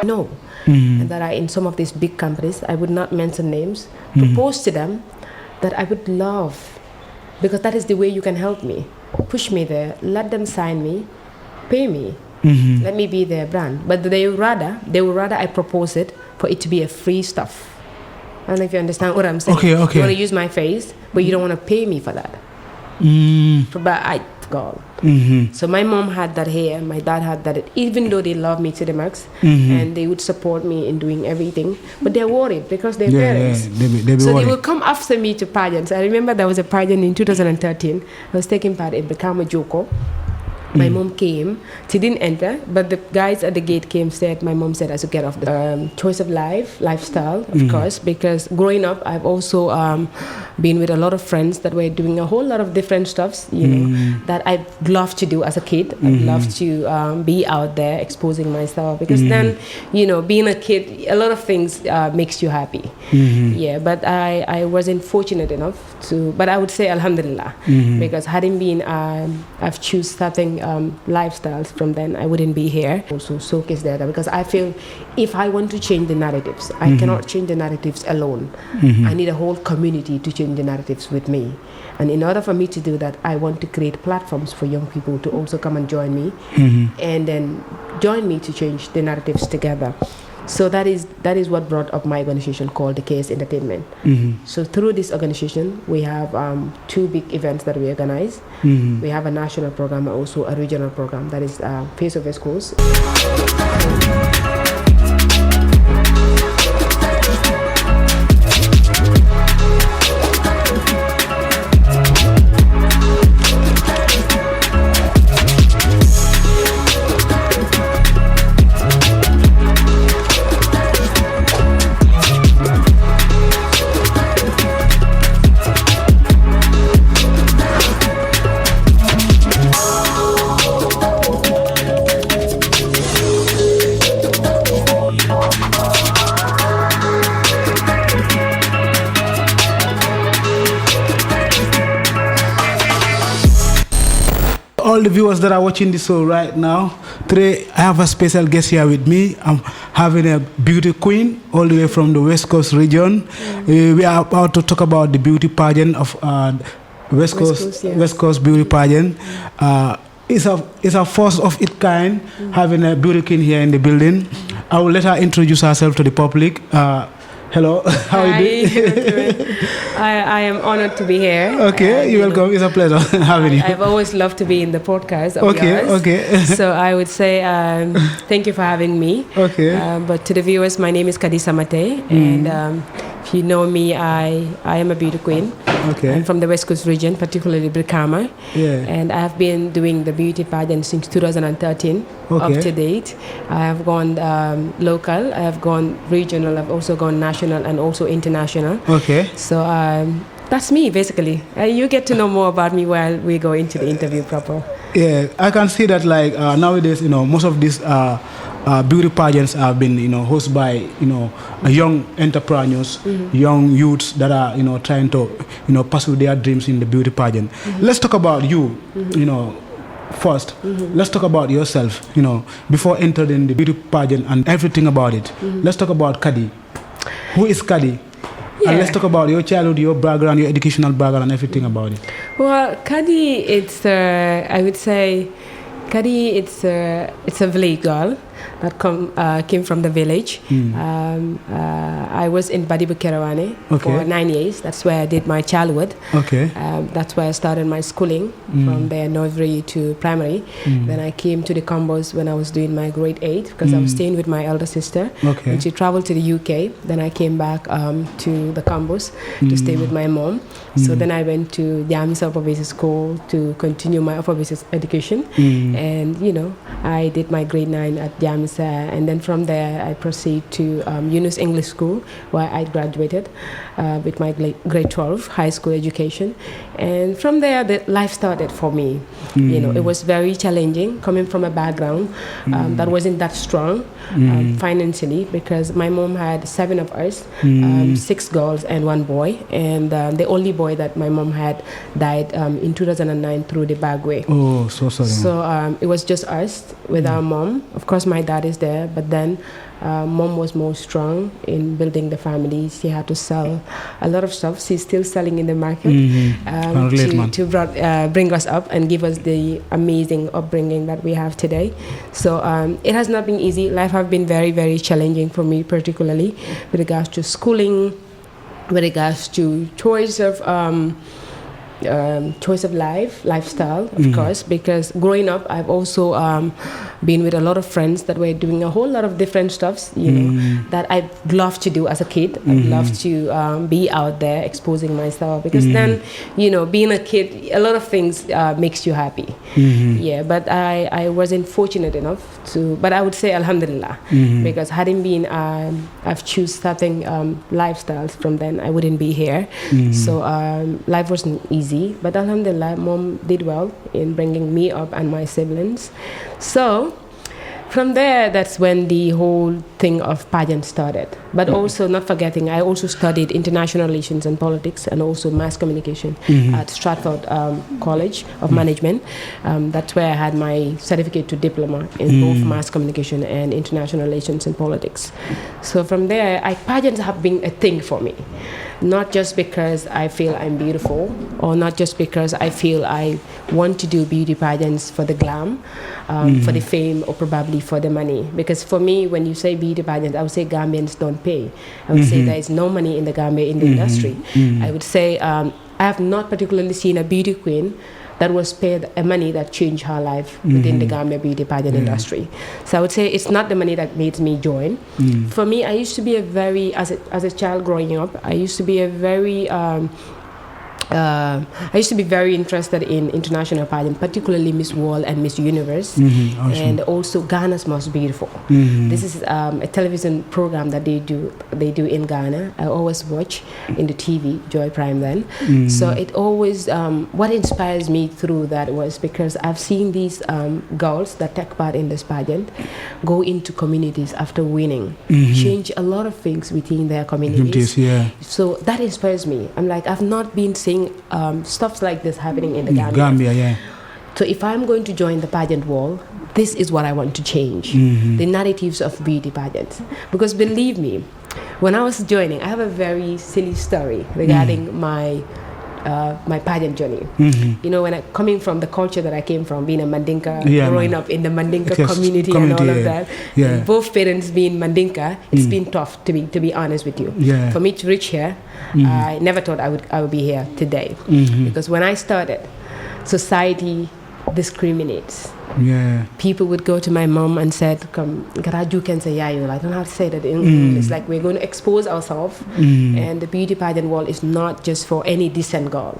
know that are in some of these big companies, I would not mention names, propose to them that I would love, because that is the way you can help me, push me there, let them sign me, pay me, let me be their brand. But they would rather I propose it for it to be a free stuff. I don't know if you understand what I'm saying. Okay. You want to use my face, but you don't want to pay me for that. But God. So my mom had that here, my dad had that, even though they love me to the max, and they would support me in doing everything, but they're worried because they're parents. So worried. They would come after me to pageants. I remember there was a pageant in 2013. I was taking part in Bekama Joko. My mom came. She didn't enter, but the guys at the gate came, said, my mom said I should get off the choice of lifestyle, of course, because growing up, I've also been with a lot of friends that were doing a whole lot of different stuffs, you know, that I loved to do as a kid. I loved to be out there exposing myself, because then, you know, being a kid, a lot of things makes you happy. Yeah, but I wasn't fortunate enough to, but I would say Alhamdulillah, because hadn't been, I've choose certain lifestyles from then, I wouldn't be here. Also showcase that, because I feel if I want to change the narratives, I cannot change the narratives alone. I need a whole community to change the narratives with me. And in order for me to do that, I want to create platforms for young people to also come and join me, and then join me to change the narratives together. So that is what brought up my organization called the KS Entertainment. So through this organization, we have 2 big events that we organize. We have a national program and also a regional program, that is Face of West Coast. All the viewers that are watching this show right now, today I have a special guest here with me. I'm having a beauty queen all the way from the West Coast region. We are about to talk about the beauty pageant of West Coast beauty pageant. It's a first of its kind, having a beauty queen here in the building. I will let her introduce herself to the public. Hello, how are you doing? I am honored to be here. Okay, you're welcome. It's a pleasure having you. I've always loved to be in the podcast of yours. Okay. So I would say thank you for having me. Okay. But to the viewers, my name is Kaddy Samateh, and if you know me, I am a beauty queen. Okay. I'm from the West Coast region, particularly Brikama. Yeah. And I have been doing the beauty pageant since 2013, up to date. I have gone local, I have gone regional, I've also gone national and also international. Okay. So that's me, basically. You get to know more about me while we go into the interview proper. Yeah, I can see that like nowadays, most of these beauty pageants have been, hosted by, young entrepreneurs, young youths that are, trying to, pursue their dreams in the beauty pageant. Let's talk about you, first. Let's talk about yourself, before entering the beauty pageant and everything about it. Let's talk about Kaddy. Who is Kaddy? Yeah. And let's talk about your childhood, your background, your educational background, and everything about it. Well, Kaddy, it's I would say, Kaddy, it's a village girl that came from the village. I was in Badibu Kerawane for 9 years. That's where I did my childhood. Okay. That's where I started my schooling, from there nursery to primary. Then I came to the Combos when I was doing my grade 8, because I was staying with my elder sister. Okay. And she traveled to the UK. Then I came back to the Combos to stay with my mom. So then I went to Jamisa Upper Basic School to continue my upper basic education. And, I did my grade 9 at Jamisa. And then from there, I proceeded to Yunus English School, where I graduated with my grade 12 high school education. And from there, the life started for me. It was very challenging coming from a background that wasn't that strong financially, because my mom had 7 of us, 6 girls and 1 boy. And the only boy that my mom had died in 2009 through the Bagway. Oh, so sorry. So it was just us. raised with our mom. Of course, my dad is there, but then mom was more strong in building the family. She had to sell a lot of stuff. She's still selling in the market to bring us up and give us the amazing upbringing that we have today. So it has not been easy. Life has been very, very challenging for me, particularly with regards to schooling, with regards to choice of lifestyle, of course, because growing up, I've also been with a lot of friends that were doing a whole lot of different stuffs, that I'd love to do as a kid. I'd love to be out there exposing myself, because then, being a kid, a lot of things makes you happy. Yeah, but I wasn't fortunate enough to, but I would say Alhamdulillah, because hadn't been, I've choose certain lifestyles from then, I wouldn't be here. So life wasn't easy. But alhamdulillah, mom did well in bringing me up and my siblings. So from there, that's when the whole thing of pageant started. But also, not forgetting, I also studied international relations and politics, and also mass communication at Stratford College of Management. That's where I had my certificate to diploma in both mass communication and international relations and politics. So from there, pageants have been a thing for me. Not just because I feel I'm beautiful, or not just because I feel I want to do beauty pageants for the glam, for the fame, or probably for the money. Because for me, when you say beauty pageants, I would say Gambians don't pay. I would say there is no money in the Gambia in the industry. I would say I have not particularly seen a beauty queen that was paid a money that changed her life within the Gambia beauty pageant industry. So I would say it's not the money that made me join. For me, I used to be as a child growing up, I used to be very interested in international pageant, particularly Miss World and Miss Universe, awesome. And also Ghana's Most Beautiful. This is a television program that they do in Ghana. I always watch in the TV, Joy Prime then. So it always, what inspires me through that was because I've seen these girls that take part in this pageant go into communities after winning, change a lot of things within their communities. So that inspires me. I'm like, I've not been seeing stuff like this happening in the Gambia. So if I'm going to join the pageant wall, this is what I want to change, the narratives of beauty pageants. Because believe me, when I was joining, I have a very silly story regarding my pageant journey. When coming from the culture that I came from, being a Mandinka, growing up in the Mandinka community and all of that, both parents being Mandinka, it's been tough, to be honest with you. For me to reach here, I never thought I would be here today, because when I started, society discriminates. People would go to my mom and said, "Come, Garaju can say yayo." I don't know how to say that in English. It's like we're going to expose ourselves, and the beauty pageant wall is not just for any decent girl.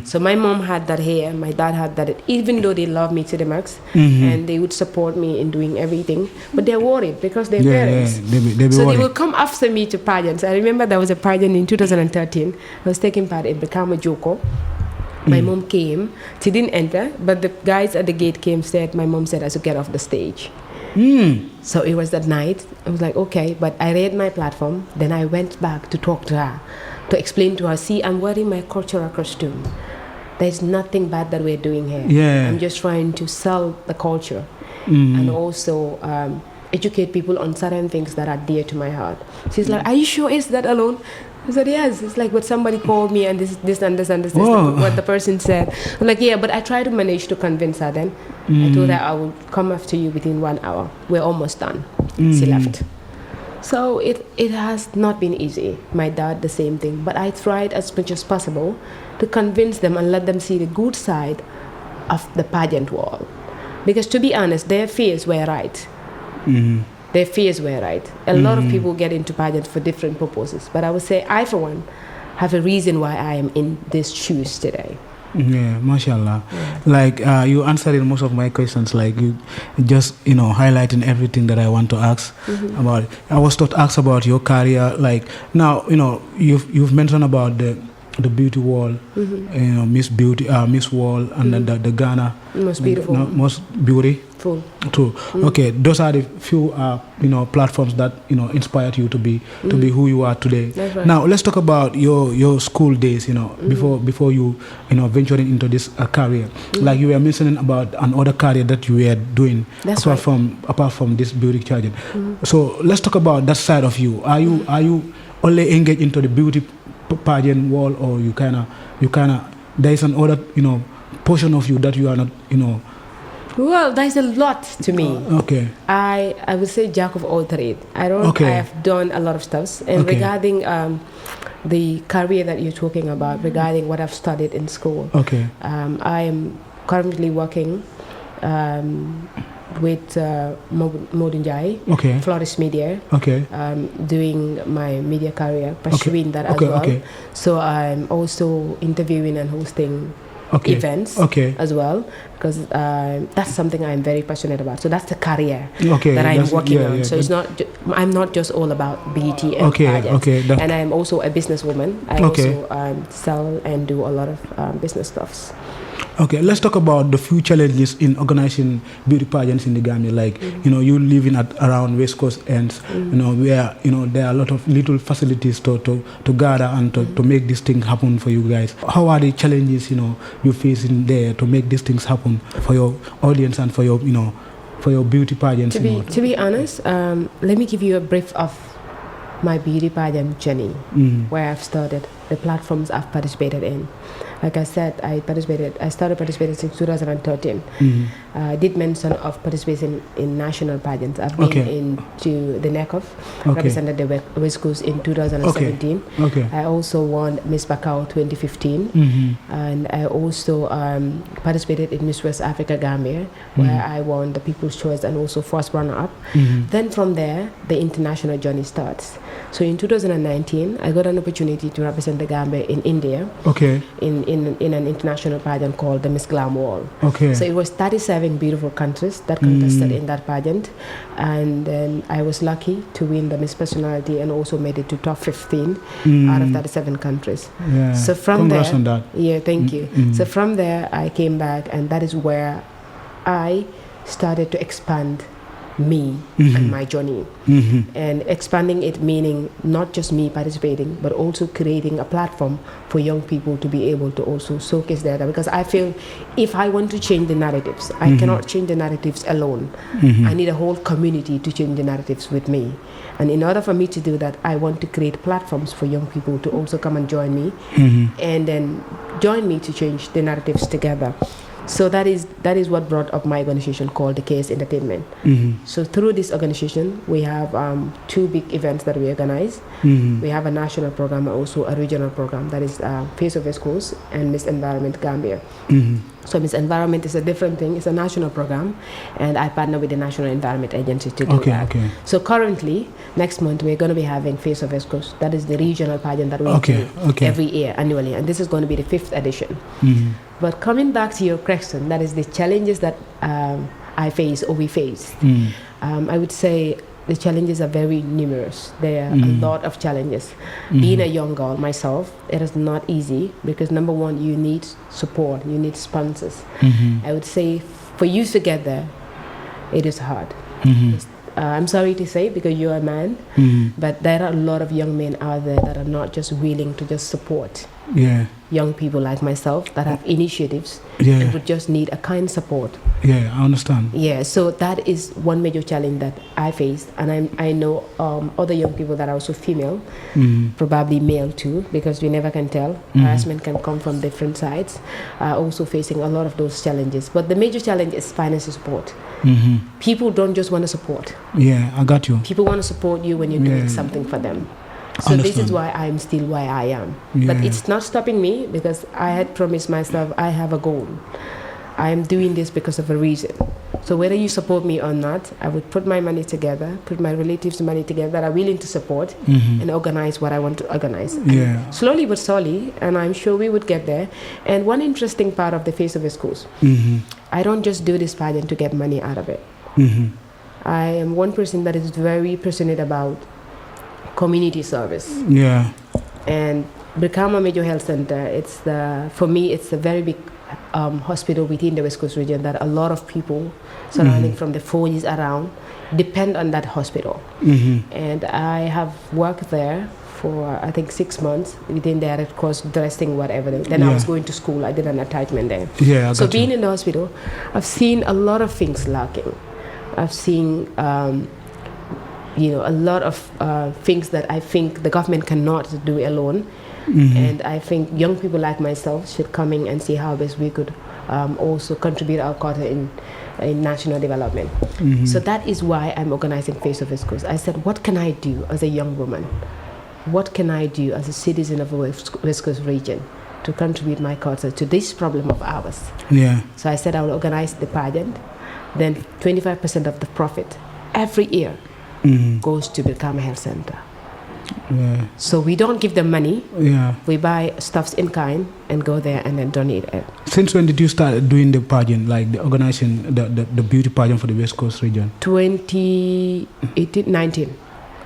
So my mom had that here, my dad had that. Even though they love me to the max, and they would support me in doing everything, but they're worried because they're parents. So they will come after me to pageants. I remember there was a pageant in 2013. I was taking part in Bekama Joko. My mom came. She didn't enter, but the guys at the gate came, said, my mom said I should get off the stage. So it was that night. I was like, okay, but I read my platform. Then I went back to talk to her, to explain to her, see, I'm wearing my cultural costume. There's nothing bad that we're doing here. I'm just trying to sell the culture and also educate people on certain things that are dear to my heart. She's like, are you sure it's that alone? I said, yes. It's like what somebody called me and this and this, what the person said. I'm like, yeah, but I tried to manage to convince her then. I told her I will come after you within 1 hour. We're almost done. She left. So it has not been easy. My dad, the same thing. But I tried as much as possible to convince them and let them see the good side of the pageant wall. Because to be honest, their fears were right. Their fears were right. A lot of people get into pageants for different purposes. But I would say I, for one, have a reason why I am in these shoes today. Mashallah. Like you answered most of my questions. Like you just highlighting everything that I want to ask about. I was to ask about your career. Like now you've mentioned about the the beauty wall, Miss Beauty, Miss Wall, and then the Ghana Most beautiful. most beauty. Full. True. Okay, those are the few platforms that inspired you to be who you are today. That's right. Now let's talk about your school days. Before you venturing into this career, like you were mentioning about another career that you were doing. That's apart from this beauty pageant. So let's talk about that side of you. Are you only engaged into the beauty pageant wall, or you kinda there is another portion of you that you are not Well, there's a lot to me. Okay. I would say jack of all trades. I have done a lot of stuff. And regarding the career that you're talking about, regarding what I've studied in school, I am currently working with Modun Jai, Florist Media, doing my media career, pursuing that as well. So I'm also interviewing and hosting events as well, because that's something I'm very passionate about. So that's the career that I'm working on. So it's not I'm not just all about beauty and pageants. And I'm also a businesswoman. I also sell and do a lot of business stuffs. Okay, let's talk about the few challenges in organizing beauty pageants in the Gambia. Like, you living around West Coast ends, where, there are a lot of little facilities to gather and to make this thing happen for you guys. How are the challenges, you facing there to make these things happen for your audience and for your, for your beauty pageants? To be honest, let me give you a brief of my beauty pageant journey, where I've started, the platforms I've participated in. Like I said, I started participating since 2013. I did mention of participating in national pageants. I've been into the NECOF, represented the West Coast in 2017. I also won Miss Bacau 2015. And I also participated in Miss West Africa Gambia, where I won the People's Choice and also first runner-up. Then from there, the international journey starts. So in 2019, I got an opportunity to represent the Gambia in India. In an international pageant called the Miss Glam Wall. So it was 37 beautiful countries that contested in that pageant, and then I was lucky to win the Miss Personality and also made it to top 15 out of 37 countries. So from Congrats on that. Thank you. So from there I came back, and that is where I started to expand me and my journey, and expanding it meaning not just me participating, but also creating a platform for young people to be able to also showcase their, because I feel if I want to change the narratives, I cannot change the narratives alone. I need a whole community to change the narratives with me, and in order for me to do that, I want to create platforms for young people to also come and join me, and then join me to change the narratives together. So that is what brought up my organization called the KS Entertainment. So through this organization, we have two big events that we organize. We have a national program and also a regional program, that is Face of West Coast and Miss Environment Gambia. So Miss Environment is a different thing. It's a national program, and I partner with the National Environment Agency to do that. So currently, next month, we're going to be having Face of West Coast. That is the regional pageant that we do every year, annually. And this is going to be the 5th edition. But coming back to your question, that is the challenges that I face or we face. I would say the challenges are very numerous. There are a lot of challenges. Being a young girl myself, it is not easy, because number one, you need support, you need sponsors. I would say for you to get there, it is hard. I'm sorry to say, because you're a man, but there are a lot of young men out there that are not just willing to just support young people like myself that have initiatives and would just need a kind support. I understand. So that is one major challenge that I faced, and I know other young people that are also female, probably male too, because we never can tell. Harassment can come from different sides, also facing a lot of those challenges. But the major challenge is financial support. People don't just want to support. I got you. People want to support you when you're doing something for them. So this is why I'm still where I am. But it's not stopping me, because I had promised myself I have a goal. I am doing this because of a reason. So whether you support me or not, I would put my money together, put my relatives' money together that are willing to support, and organize what I want to organize. Slowly but slowly, and I'm sure we would get there. And one interesting part of the Face of the Schools, I don't just do this pageant to get money out of it. I am one person that is very passionate about community service. And Brikama Major Health Center, for me, it's a very big hospital within the West Coast region that a lot of people surrounding from the 4 years around depend on that hospital. And I have worked there for, I think, 6 months within their Red Cross dressing, whatever. Then I was going to school. I did an attachment there. Yeah, so being in the hospital, I've seen a lot of things lacking. I've seen a lot of things that I think the government cannot do alone. And I think young people like myself should come in and see how best we could also contribute our quota in national development. So that is why I'm organizing Face of West Coast. I said, what can I do as a young woman? What can I do as a citizen of the West Coast region to contribute my quota to this problem of ours? Yeah. So I said I will organize the pageant. Then 25% of the profit every year goes to Brikama Health Center. Yeah. So we don't give them money. Yeah. We buy stuffs in kind and go there and then donate it. Since when did you start doing the pageant, like the organizing the beauty pageant for the West Coast region? 19.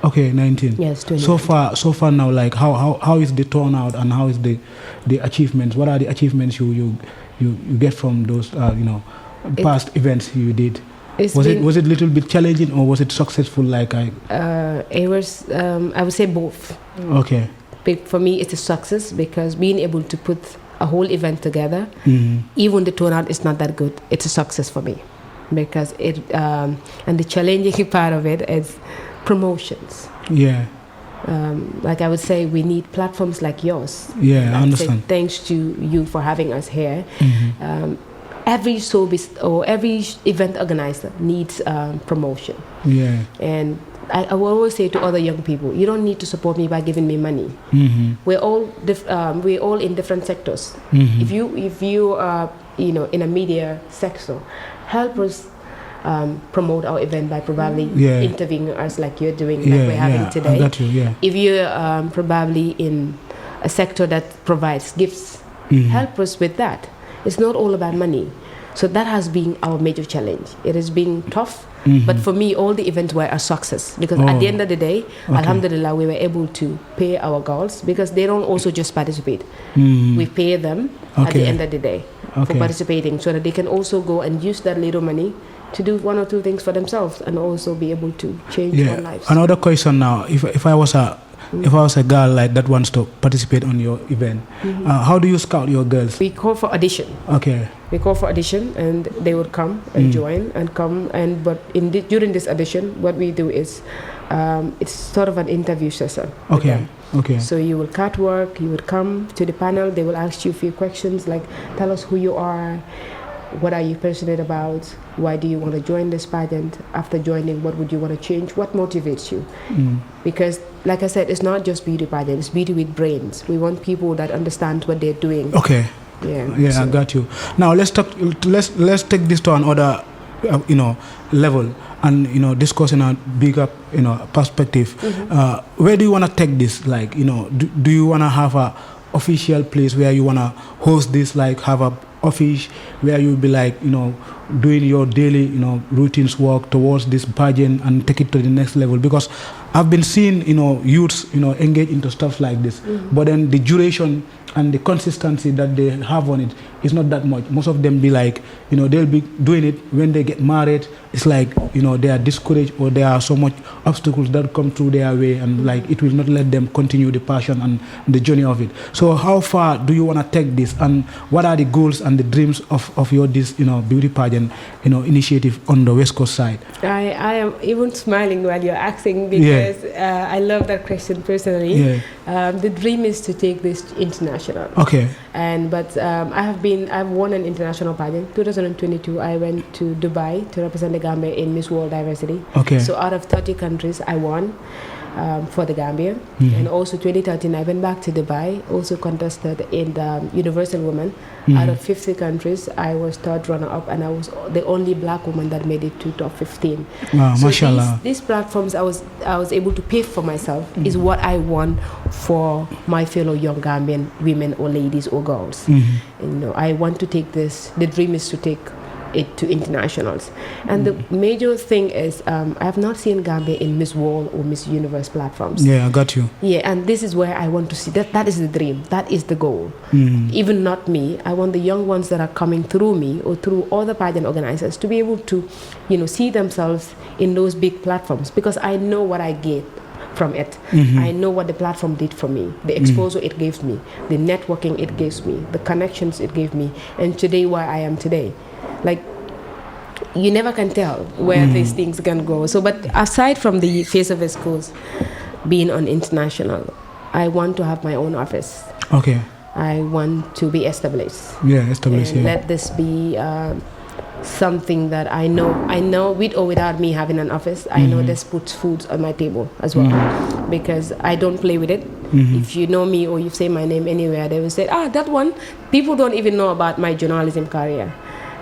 Okay, 19. Yes, 20. So far now, like how is the turnout and how is the achievements? What are the achievements you get from those past events you did? Was it a little bit challenging or was it successful? It was, I would say both. Okay. For me, it's a success because being able to put a whole event together, even the turnout is not that good, it's a success for me. Because and the challenging part of it is promotions. Yeah. Like I would say, we need platforms like yours. Yeah, I understand. Thanks to you for having us here. Every showbiz or every event organizer needs promotion. Yeah. And I will always say to other young people, you don't need to support me by giving me money. We're all in different sectors. If you are in a media sector, help us promote our event by probably interviewing us like you're doing, like we're having today. I got you, yeah. If you're probably in a sector that provides gifts, help us with that. It's not all about money. So that has been our major challenge. It has been tough, but for me, all the events were a success because at the end of the day, alhamdulillah, we were able to pay our girls because they don't also just participate. We pay them at the end of the day for participating so that they can also go and use that little money to do one or two things for themselves and also be able to change their lives. Another question now, if I was a girl like that wants to participate on your event, how do you scout your girls? We call for audition. Okay. We call for audition and they would come and join and come but during this audition, what we do is it's sort of an interview session. Okay. Okay. So you will catwalk, you would come to the panel, they will ask you a few questions like tell us who you are, what are you passionate about, why do you want to join this pageant, after joining what would you want to change, what motivates you, because like I said, it's not just beauty pageant, it's beauty with brains. We want people that understand what they're doing. Okay. Yeah. So. I got you. Now let's take this to another level and discuss in a bigger perspective. Where do you want to take this? Like do you want to have a official place where you want to host this, like have a office where you'll be like doing your daily routines work towards this pageant and take it to the next level? Because I've been seeing youths engage into stuff like this, but then the duration and the consistency that they have on it is not that much. Most of them be like they'll be doing it when they get married. It's like they are discouraged or there are so much obstacles that come through their way and like it will not let them continue the passion and the journey of it. So how far do you want to take this and what are the goals and the dreams of your this beauty pageant initiative on the West Coast side? I am even smiling while you're asking because I love that question personally. The dream is to take this international. Okay. But I've won an international pageant. 2022 I went to Dubai to represent the Gambia in Miss World Diversity. Okay. So out of 30 countries I won for the Gambia. And also 2013 I went back to Dubai, also contested in the Universal Woman. Out of 50 countries I was third runner-up and I was the only black woman that made it to top 15. Wow, so mashallah. These platforms I was able to pay for myself is what I want for my fellow young Gambian women or ladies or girls. I want to take this, the dream is to take it to internationals. And the major thing is I have not seen Gambia in Miss World or Miss Universe platforms. Yeah, I got you. Yeah, and this is where I want to see that is the dream, that is the goal. Even not me, I want the young ones that are coming through me or through other pageant organizers to be able to, see themselves in those big platforms, because I know what I get from it. I know what the platform did for me, the exposure it gave me, the networking it gives me, the connections it gave me, and today where I am today. Like, you never can tell where these things can go. So, but aside from the Face of West Coast being on international, I want to have my own office. Okay. I want to be established. Yeah, established. And Yeah. let this be something that I know with or without me having an office, I know this puts food on my table as well, because I don't play with it. If you know me or you say my name anywhere, they will say, that one. People don't even know about my journalism career.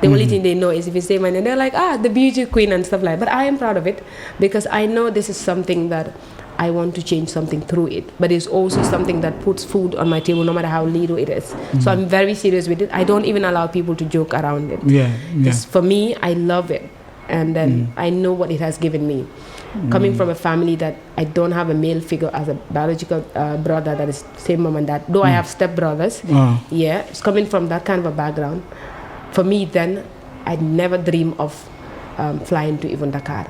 The only thing they know is if you say my name, they're like, the beauty queen and stuff like that. But I am proud of it, because I know this is something that I want to change something through it, but it's also something that puts food on my table no matter how little it is. So I'm very serious with it. I don't even allow people to joke around it. Just for me, I love it, and then I know what it has given me. Coming from a family that I don't have a male figure as a biological brother that is same mom and dad, though I have step brothers. It's coming from that kind of a background. For me then, I'd never dream of flying to even Dakar.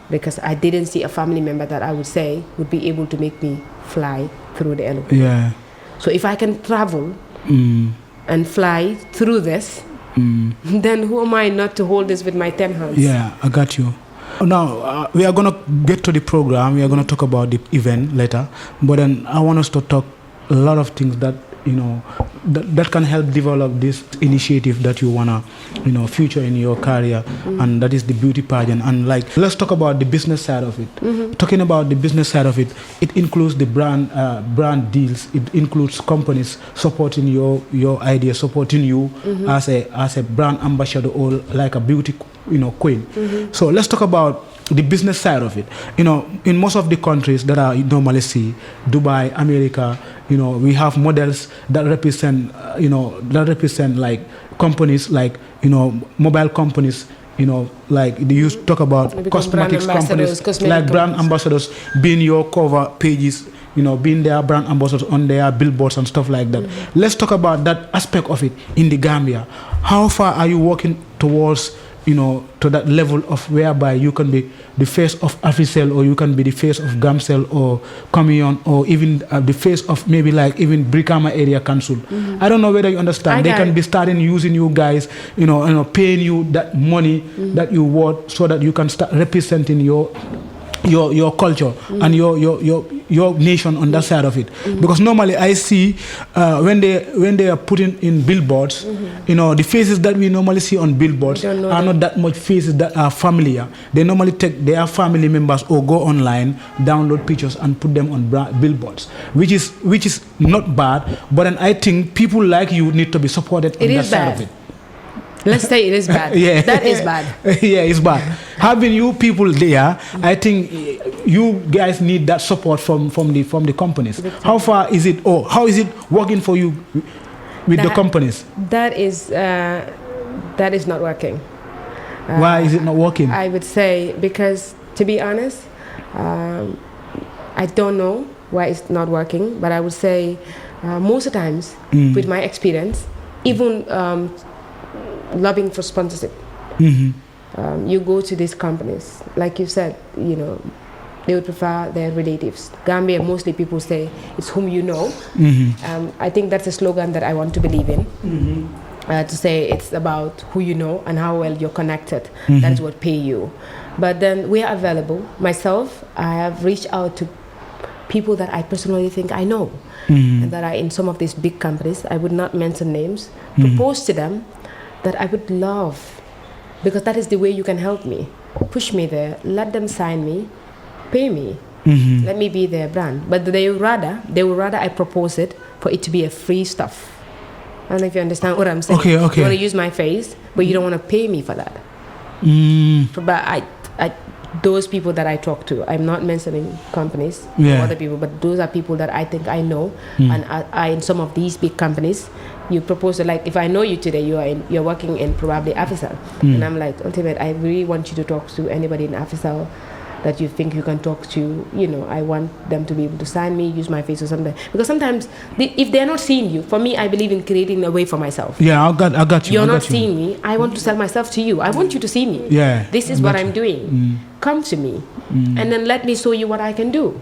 Because I didn't see a family member that I would say would be able to make me fly through the airport. Yeah. So if I can travel and fly through this, then who am I not to hold this with my 10 hands? Yeah, I got you. Now, we are going to get to the program. We are going to talk about the event later. But then I want us to talk a lot of things that, that can help develop this initiative that you want to, future in your career. And that is the beauty pageant. And let's talk about the business side of it. Talking about the business side of it, it includes the brand deals. It includes companies supporting your idea, supporting you as a brand ambassador or like a beauty, queen. So let's talk about the business side of it. In most of the countries that I normally see, Dubai, America, we have models that represent, like companies, like, mobile companies, like they used to talk about cosmetics companies, like brand ambassadors being your cover pages, being their brand ambassadors on their billboards and stuff like that. Let's talk about that aspect of it in the Gambia. How far are you working towards, to that level of whereby you can be the face of Africell, or you can be the face of Gamcell or Communion, or even the face of maybe like even Brikama Area Council. I don't know whether you understand. They can be starting using you guys, paying you that money that you want, so that you can start representing your culture and your nation on that side of it. Because normally I see when they are putting in billboards, the faces that we normally see on billboards are not that much faces that are familiar. They normally take their family members or go online, download pictures and put them on billboards, which is not bad. But then I think people like you need to be supported on that side of it. Let's say it is bad. Yeah. That is bad. Yeah, it's bad. Having you people there, I think you guys need that support from the companies. How far is it, or how is it working for you with the companies? That is not working. Why is it not working? I would say because, to be honest, I don't know why it's not working, but I would say most of the times, with my experience, even lobbying for sponsorship, you go to these companies, like you said, they would prefer their relatives. Gambia, mostly people say it's whom you know. I think that's a slogan that I want to believe in. To say it's about who you know and how well you're connected. That is what pay you. But then we are available. Myself, I have reached out to people that I personally think I know, and that are in some of these big companies. I would not mention names. Propose to them that I would love, because that is the way you can help me. Push me there, let them sign me, pay me, let me be their brand. But they would rather I propose it for it to be a free stuff. I don't know if you understand what I'm saying. Okay. You want to use my face, but you don't want to pay me for that. But those people that I talk to, I'm not mentioning companies or other people, but those are people that I think I know and are in some of these big companies you propose to, like, if I know you today, you're working in probably Afisal, and I'm like, ultimate, I really want you to talk to anybody in Afisal that you think you can talk to. You know, I want them to be able to sign me, use my face or something. Because sometimes, if they're not seeing you, for me, I believe in creating a way for myself. Yeah, I got you. You're not seeing me. I want to sell myself to you. I want you to see me. Yeah. This is what I'm doing. Come to me, and then let me show you what I can do.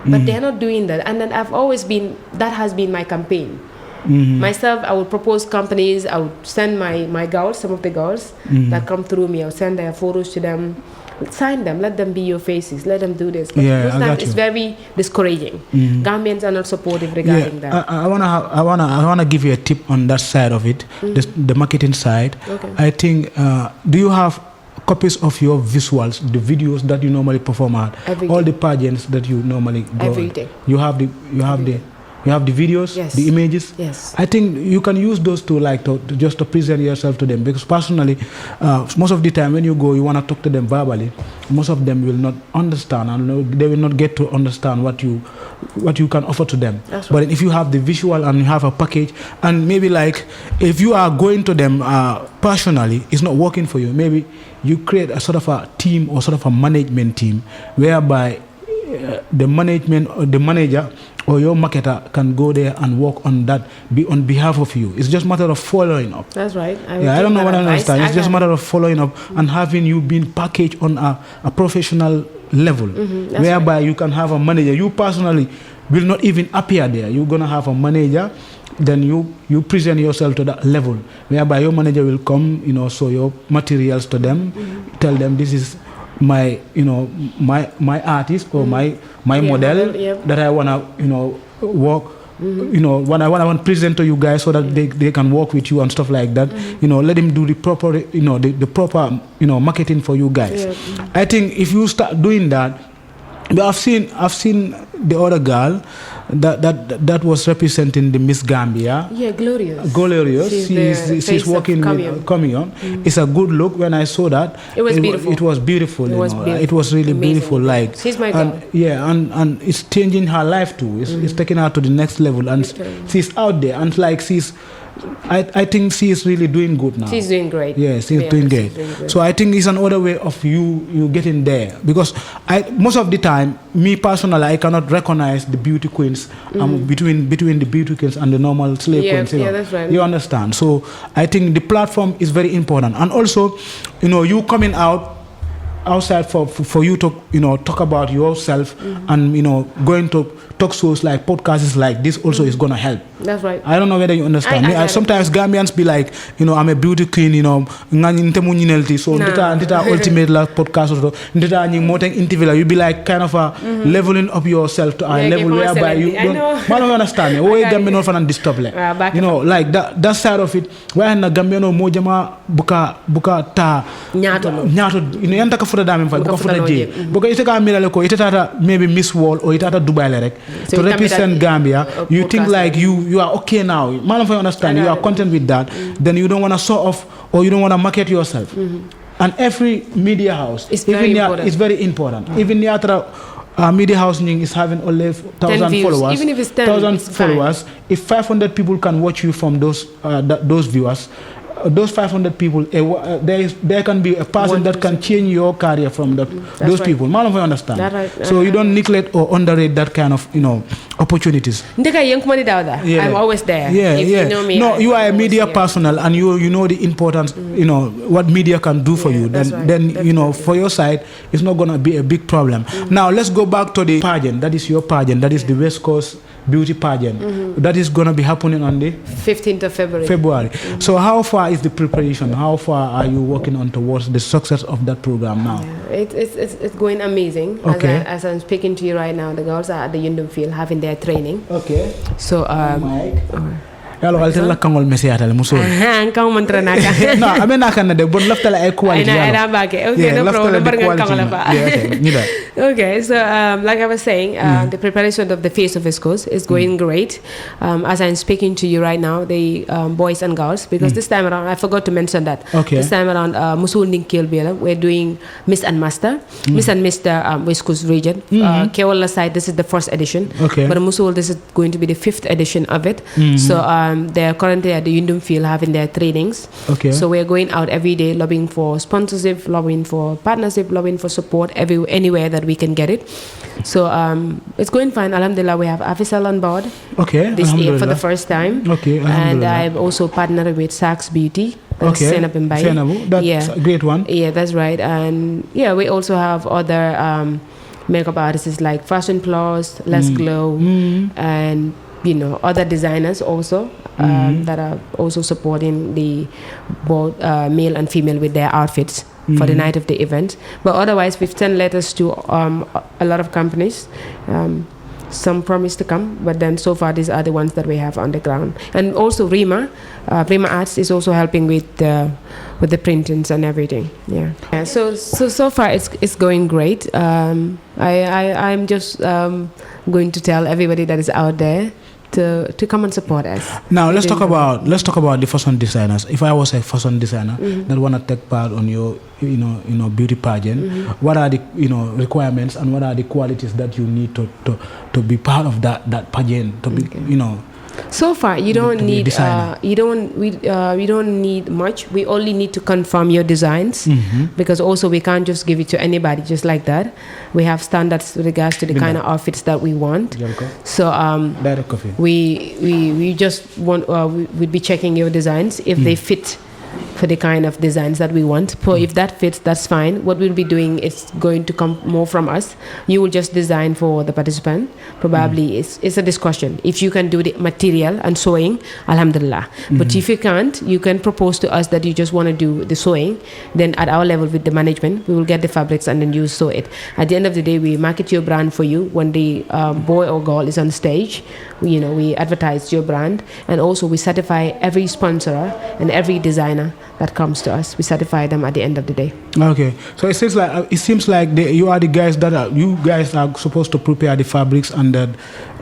But they're not doing that. And then I've always been, that has been my campaign. Myself, I would propose companies. I would send my girls, some of the girls that come through me. I'll send their photos to them. Sign them, let them be your faces, let them do this. But most times it's very discouraging. Gambians are not supportive regarding that. I wanna give you a tip on that side of it, the marketing side. Okay. I think, do you have copies of your visuals, the videos that you normally perform at, Everything. all the pageants that you normally go? Everything. You have the videos, Yes. the images. Yes. I think you can use those to just to present yourself to them, because personally, most of the time when you go, you want to talk to them verbally. Most of them will not understand, and they will not get to understand what you can offer to them. That's But right. if you have the visual and you have a package, and maybe like if you are going to them personally, it's not working for you. Maybe you create a sort of a team or sort of a management team whereby the management or the manager or your marketer can go there and work on that on behalf of you. It's just a matter of following up. That's right. I don't know what I understand. It's just a matter of following up and having you being packaged on a professional level, whereby you can have a manager. You personally will not even appear there. You're going to have a manager, then you present yourself to that level, whereby your manager will come, show your materials to them, tell them this is my artist or my model that I wanna work when I want to present to you guys so that they can work with you and stuff like that. Let them do the proper the proper marketing for you guys. I think if you start doing that, I've seen the other girl that was representing the Miss Gambia. Yeah, Glorious. She's working with Camion. It's a good look. When I saw that, it was beautiful. It was beautiful. It was really amazing. Beautiful. Like, she's my girl. And it's changing her life too. It's taking her to the next level, and she's out there, and like I think she is really doing good now. She's doing great. Yeah, she's doing great. So I think it's another way of you getting there, because most of the time, me personally, I cannot recognize the beauty queens between the beauty queens and the normal slave queens. Yeah, that's right. You understand? So I think the platform is very important, and also, you coming outside for you to talk about yourself, and going to talk shows like podcasts like this also is gonna help. That's right. I don't know whether you understand. Sometimes Gambians be like, I'm a beauty queen, so ndita ultimate la podcast or ndita nying moteng interview, you be like kind of a leveling up yourself to a level whereby you don't understand me. Why Gambian no fan disturb like that side of it, why na Gambian mo jama buka ta nyato yanta ka futa dame fa buka futa je buka itaka mirale ko itata maybe Miss World or itata Dubai le rek to represent Gambia. You think like you are okay now. Man, if I understand, you are content with that, then you don't want to show off or you don't want to market yourself. And every media house, it's very important. Even the media house is having only 1,000 followers. Even if it's 1,000 followers, if 500 people can watch you from those viewers, those 500 people, there can be a person that can change your career from those people. Man, if I understand. So you don't neglect or underrate that kind of opportunities. I'm always there. Yeah, You know me, no, you are a media personnel, and you know the importance. What media can do for you. Then for your side, it's not gonna be a big problem. Now let's go back to the pageant. That is your pageant. That is the West Coast Beauty Pageant. That is gonna be happening on the 15th of February. So how far is the preparation? How far are you working on towards the success of that program now? It's going amazing. Okay. As I'm speaking to you right now, the girls are at the Yundum field having their training. Okay. So Yalo altel la kangol mesiata le muso. Kang mantra naka. No, ame naka na de bon lafta la e quality. Okay, no problem. Okay, so like I was saying, the preparation of the Face of West Coast is going great. As I'm speaking to you right now, the boys and girls, because this time around I forgot to mention that. Okay. This time around, Musul Ninkil we're doing Miss and Master, Miss and Mr. West Coast region. Keola side, this is the first edition. Okay. But Musul, this is going to be the 5th edition of it. So they're currently at the Yundum field having their trainings. Okay. So we're going out every day lobbying for sponsorship, lobbying for partnership, lobbying for support anywhere that we can get it. So it's going fine. Alhamdulillah, we have Afisal on board. Okay. This year for the first time. Okay. And I'm also partnered with Saks Beauty. Okay. Senabu, that's a great one. Yeah, that's right. And yeah, we also have other makeup artists like Fashion Plus, Let's Glow, and other designers also that are also supporting the both male and female with their outfits for the night of the event. But otherwise, we've sent letters to a lot of companies. Some promise to come, but then so far these are the ones that we have on the ground. And also Rima Arts is also helping with the printings and everything. Yeah. So far it's going great. I'm just going to tell everybody that is out there to come and support us. Now let's talk about the fashion designers. If I was a fashion designer that want to take part on your beauty pageant, what are the requirements and what are the qualities that you need to be part of that pageant, to be So far, you don't need we don't need much. We only need to confirm your designs, because also we can't just give it to anybody just like that. We have standards with regards to the kind of outfits that we want. So we just want we'd be checking your designs if they fit for the kind of designs that we want. So if that fits, that's fine. What we'll be doing is going to come more from us. You will just design for the participant. Probably it's a discussion. If you can do the material and sewing, alhamdulillah. But if you can't, you can propose to us that you just want to do the sewing. Then at our level with the management, we will get the fabrics and then you sew it. At the end of the day, we market your brand for you. When the boy or girl is on stage, we advertise your brand, and also we certify every sponsor and every designer that comes to us. We certify them at the end of the day. Okay, so it seems like you are the guys you guys are supposed to prepare the fabrics and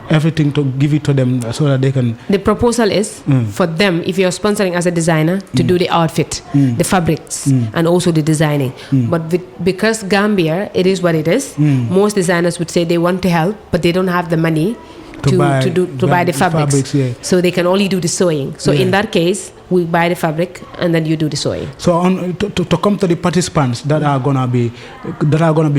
everything to give it to them so that they can. The proposal is for them, if you're sponsoring as a designer, to do the outfit, the fabrics, and also the designing. But because Gambia, it is what it is. Most designers would say they want to help, but they don't have the money to buy the fabrics. So they can only do the sewing. So in that case, we buy the fabric and then you do the sewing. So to come to the participants that are gonna be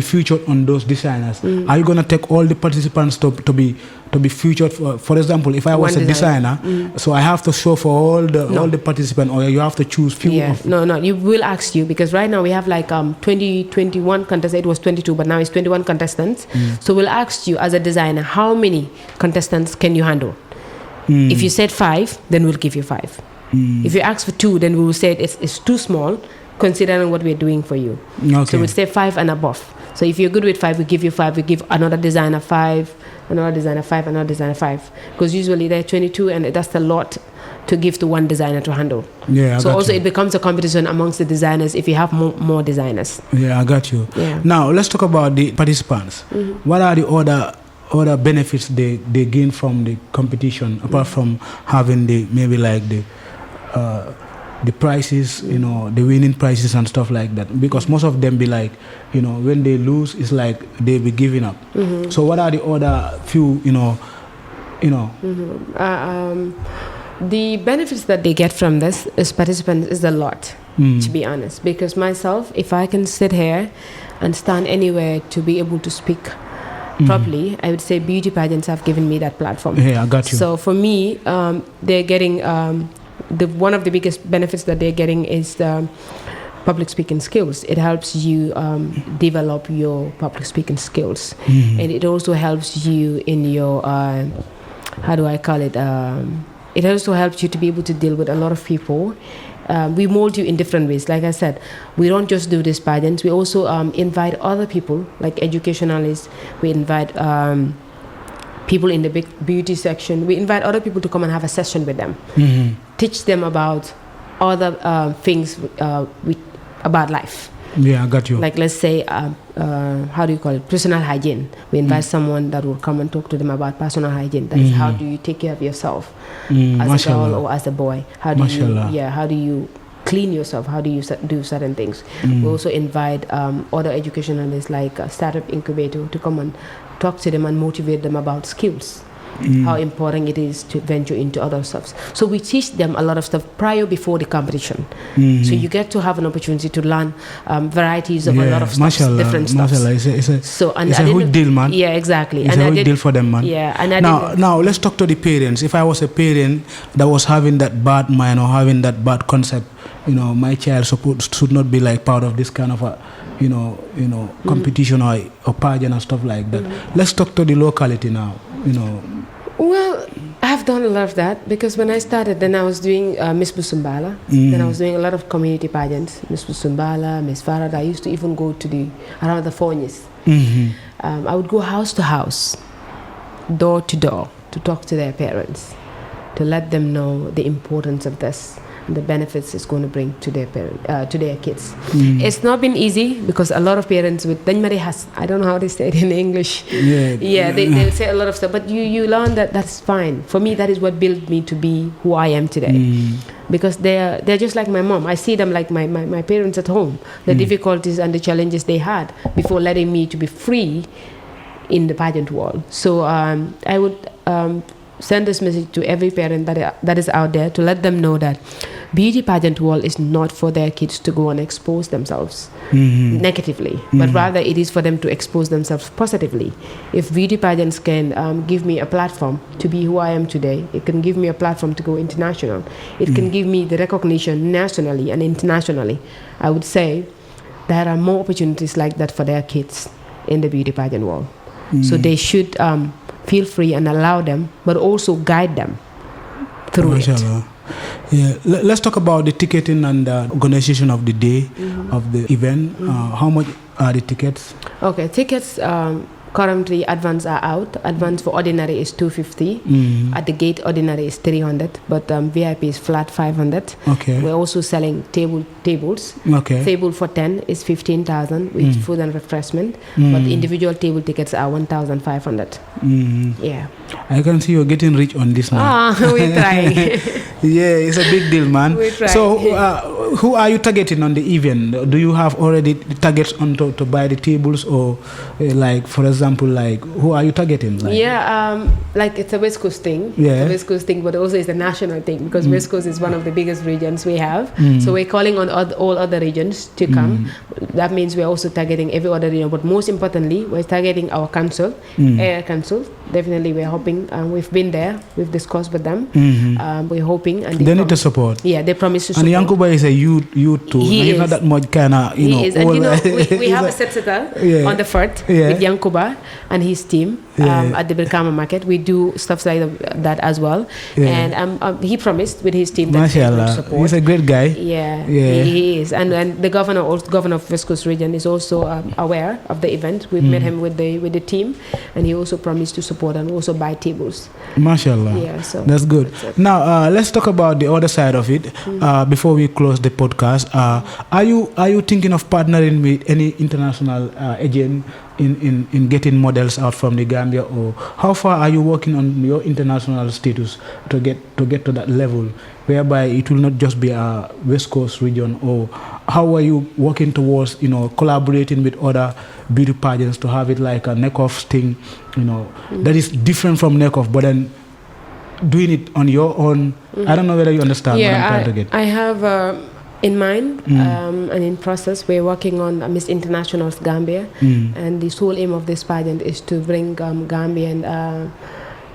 featured on those designers, are you gonna take all the participants to be featured? For example, if I was a designer, so I have to show for all the participants, or you have to choose few? No, you will ask you, because right now we have like 21 contestants. It was 22, but now it's 21 contestants. So we'll ask you as a designer, how many contestants can you handle? If you said 5, then we'll give you 5. If you ask for 2, then we will say it's too small considering what we're doing for you. So we'll say 5 and above. So if you're good with 5, we give you 5. We give another designer 5, another designer 5, another designer 5. Because usually they're 22, and that's a lot to give to one designer to handle. So also it becomes a competition amongst the designers if you have more designers. I got you. Now let's talk about the participants. What are the other benefits they gain from the competition, apart from having the prizes, the winning prizes and stuff like that? Because most of them be like, when they lose, it's like they be giving up. So what are the other few, the benefits that they get from this as participants is a lot, to be honest. Because myself, if I can sit here and stand anywhere to be able to speak properly, I would say beauty pageants have given me that platform. I got you. So for me, they're getting one of the biggest benefits that they're getting is the public speaking skills. It helps you develop your public speaking skills, and it also helps you in your how do I call it? It also helps you to be able to deal with a lot of people. We mold you in different ways. Like I said, we don't just do these pageants. We also invite other people, like educationalists. We invite people in the big beauty section. We invite other people to come and have a session with them. Teach them about other things about life. I got you. Like, let's say, how do you call it? Personal hygiene. We invite someone that will come and talk to them about personal hygiene. That is, how do you take care of yourself as a girl or as a boy? How do you clean yourself? How do you do certain things? We also invite other educationalists like Startup Incubator to come and talk to them and motivate them about skills. how important it is to venture into other stuff. So we teach them a lot of stuff before the competition. So you get to have an opportunity to learn varieties of a lot of stuff, different stuff. It's a good deal, man. Yeah, exactly. It's a good deal for them, man. Yeah, and now let's talk to the parents. If I was a parent that was having that bad mind or having that bad concept, my child should not be like part of this kind of a competition or pageant and stuff like that. Let's talk to the locality now. Well, I've done a lot of that because when I started, then I was doing Miss Busumbala. Then I was doing a lot of community pageants, Miss Busumbala, Miss Farad. I used to even go to around the Fornis. I would go house to house, door to door, to talk to their parents, to let them know the importance of this and the benefits it's going to bring to their to their kids. It's not been easy because a lot of parents with I don't know how they say it in English. They'll say a lot of stuff, but you learn that's fine. For me, that is what built me to be who I am today. Because they're just like my mom. I see them like my parents at home, the difficulties and the challenges they had before letting me to be free in the pageant world. So I would send this message to every parent that is out there to let them know that beauty pageant world is not for their kids to go and expose themselves negatively, but rather it is for them to expose themselves positively. If beauty pageants can give me a platform to be who I am today, it can give me a platform to go international, it can give me the recognition nationally and internationally, I would say there are more opportunities like that for their kids in the beauty pageant world. So they should feel free and allow them, but also guide them through it. Yeah, let's talk about the ticketing and the organization of the day of the event. How much are the tickets? Okay, tickets currently advance are out. Advance for ordinary is $250. At the gate, ordinary is $300, but VIP is flat $500. Okay. We're also selling tables. Okay. Table for 10 is $15,000 with food and refreshment, but the individual table tickets are $1,500. Yeah. I can see you're getting rich on this now. We're trying. Yeah, it's a big deal, man. We're trying. So, who are you targeting on the event? Do you have already targets on to buy the tables, or like, for example, like who are you targeting? Like? Like it's a West Coast thing. Yeah. It's a West Coast thing, but also it's a national thing because West Coast is one of the biggest regions we have. So we're calling on all other regions to come. That means we're also targeting every other region, but most importantly, we're targeting our council, area council. Definitely, we're hoping. We've been there. We've discussed with them. We're hoping, and they need the support. Yeah, they promise to support. And Yankuba is a youth too. He's not that much kind of He is, and we have a set-sitter on the fort with Yankuba and his team at the Brikama market. We do stuff like that as well. And he promised with his team that he will support. He's a great guy. Yeah. He is. And the governor of West Coast region is also aware of the event. We've met him with the team, and he also promised to support and also buy tables. Mashallah. Yeah, so that's good. Now let's talk about the other side of it before we close the podcast. Are you thinking of partnering with any international agent in getting models out from the Gambia, or how far are you working on your international status to get to that level whereby it will not just be a West Coast region? Or how are you working towards collaborating with other beauty pageants to have it like a neck-off thing, that is different from neck-off, but then doing it on your own? I don't know whether you understand what I'm trying to get. I have in mind and in process, we're working on Miss International's Gambia, and the sole aim of this pageant is to bring Gambian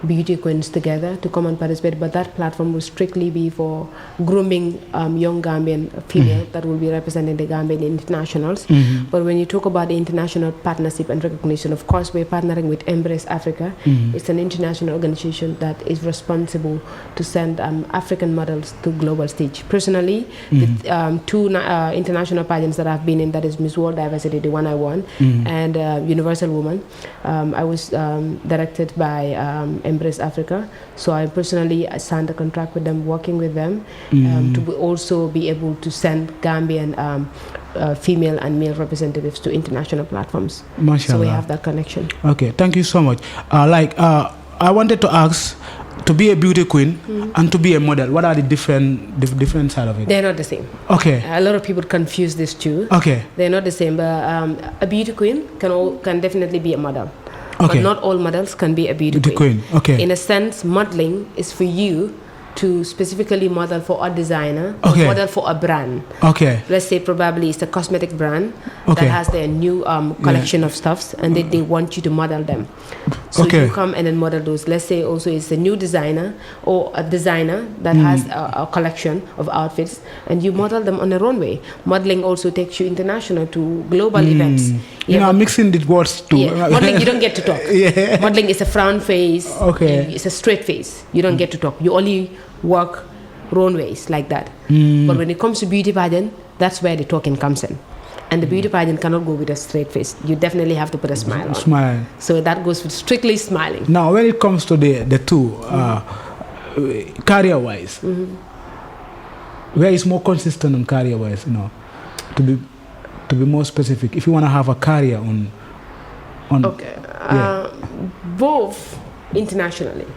beauty queens together to come and participate, but that platform will strictly be for grooming young Gambian female that will be representing the Gambian internationals. But when you talk about the international partnership and recognition, of course we're partnering with Embrace Africa. It's an international organization that is responsible to send African models to global stage. Personally, the two international pageants that I've been in, that is Miss World Diversity, the one I won, and Universal Woman, I was directed by Embrace Africa. So I personally signed a contract with them, working with them to also be able to send Gambian female and male representatives to international platforms. Mashallah. So we have that connection. Okay, thank you so much. I wanted to ask, to be a beauty queen and to be a model, what are the different side of it? They're not the same. Okay. A lot of people confuse these two. Okay. They're not the same, but a beauty queen can definitely be a model. Okay. But not all models can be a beauty The queen. Okay. In a sense, modeling is for you to specifically model for a designer or Okay. model for a brand. Okay. Let's say probably it's a cosmetic brand Okay. that has their new collection of stuffs, and they want you to model them. So Okay. you come and then model those. Let's say also it's a new designer or a designer that has a collection of outfits, and you model them on a runway. Modeling also takes you international to global events. You know, I'm mixing the words too. Yeah. Modeling, you don't get to talk. Yeah. Modeling is a frown face. Okay. It's a straight face. You don't get to talk. You only work runways like that. But when it comes to beauty pageant, that's where the talking comes in. And the beauty pageant cannot go with a straight face. You definitely have to put a smile on. Smile. So that goes with strictly smiling. Now, when it comes to the two, career-wise, where is more consistent on career-wise? You know, to be more specific, if you want to have a career on Okay. Both internationally,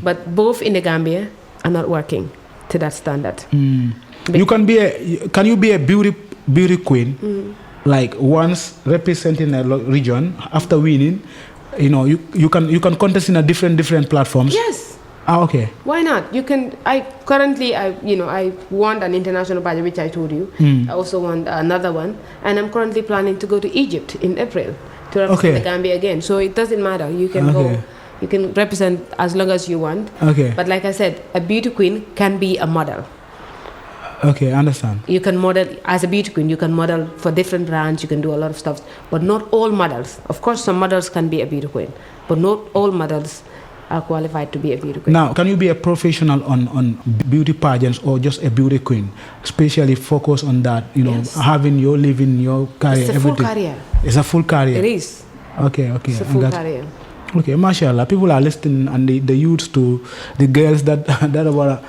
but both in the Gambia are not working to that standard. You can be a beauty queen, like once representing a region after winning. You know, you can contest in a different platforms. Yes. Okay. Why not? You can. I won an international pageant, which I told you. I also won another one, and I'm currently planning to go to Egypt in April to represent the Gambia again. So it doesn't matter. You can go. You can represent as long as you want. Okay. But like I said, a beauty queen can be a model. Okay, I understand. You can model as a beauty queen. You can model for different brands. You can do a lot of stuff, but not all models. Of course, some models can be a beauty queen, but not all models are qualified to be a beauty queen. Now, can you be a professional on beauty pageants or just a beauty queen? Especially focus on that, you know, having your living, your career, it's a everything. full career. It's a full career. It is. Okay. It's a full career. Okay, mashallah. People are listening, and the youths to the girls that wanna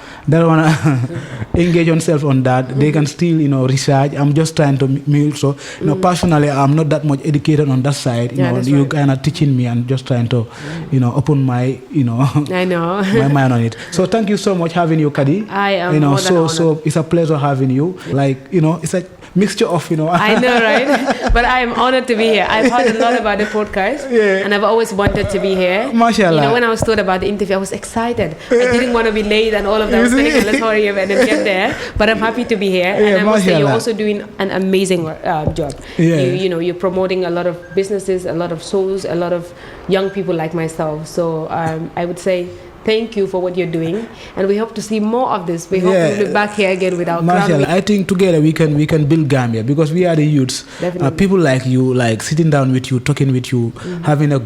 engage themselves on that. They can still, you know, research. I'm just trying to me also. You know, personally, I'm not that much educated on that side. You know, you kind of teaching me and just trying to, you know, open my, you know, I know my mind on it. So thank you so much having you, Kaddy. I am. You know, more than so it's a pleasure having you. Like, you know, it's a mixture of, you know. I know, right? But I am honored to be here. I've heard a lot about the podcast, and I've always wanted to be here. Mashallah. You know, when I was told about the interview, I was excited. I didn't want to be late and all of that. I was thinking, let's hurry up and then get there. But I'm happy to be here. And I must say, you're also doing an amazing job. Yeah. You know, you're promoting a lot of businesses, a lot of souls, a lot of young people like myself. So I would say, thank you for what you're doing, and we hope to see more of this. We hope we'll be back here again with our Mashallah, I think together we can build Gambia, because we are the youths. People like you, like sitting down with you, talking with you, having a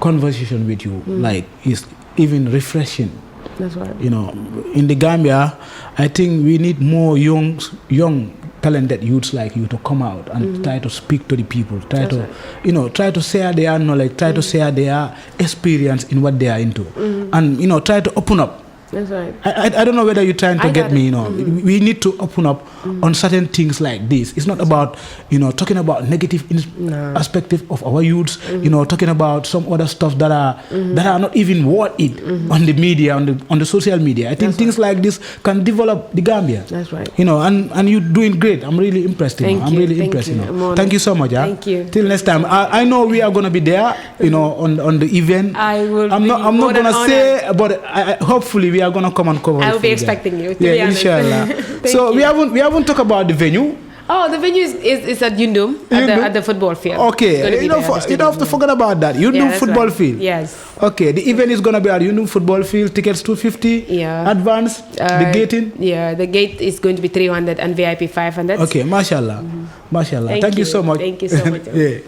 conversation with you, like is even refreshing. That's right. You know, in the Gambia, I think we need more young talented youths like you to come out and try to speak to the people, try to share their knowledge, try to share their experience in what they are into, and, you know, try to open up. That's right. I don't know whether you're trying to get me, you know. We need to open up on certain things like this. It's not about, you know, talking about negative perspective of our youths, you know, talking about some other stuff that are not even worth it on the media, on the social media. I think things like this can develop the Gambia. That's right. You know, and you're doing great. I'm really impressed. I'm really impressed. You know. Thank you so much. Thank you. Till next time. I know we are gonna be there, you know, on the event. I'm not gonna say, but hopefully we are gonna come and cover. I will be expecting you. Yeah, inshallah. So we haven't talked about the venue. Oh, the venue is at Yundum, at the football field. Okay, you don't have to forget about that. Yundum football field. Yes. Okay, the event is gonna be at Yundum football field. Tickets 250. Yeah. Advance. The gating. Yeah, the gate is going to be 300 and VIP 500. Okay, mashallah, mashallah. Thank you so much. Thank you so much. Yeah.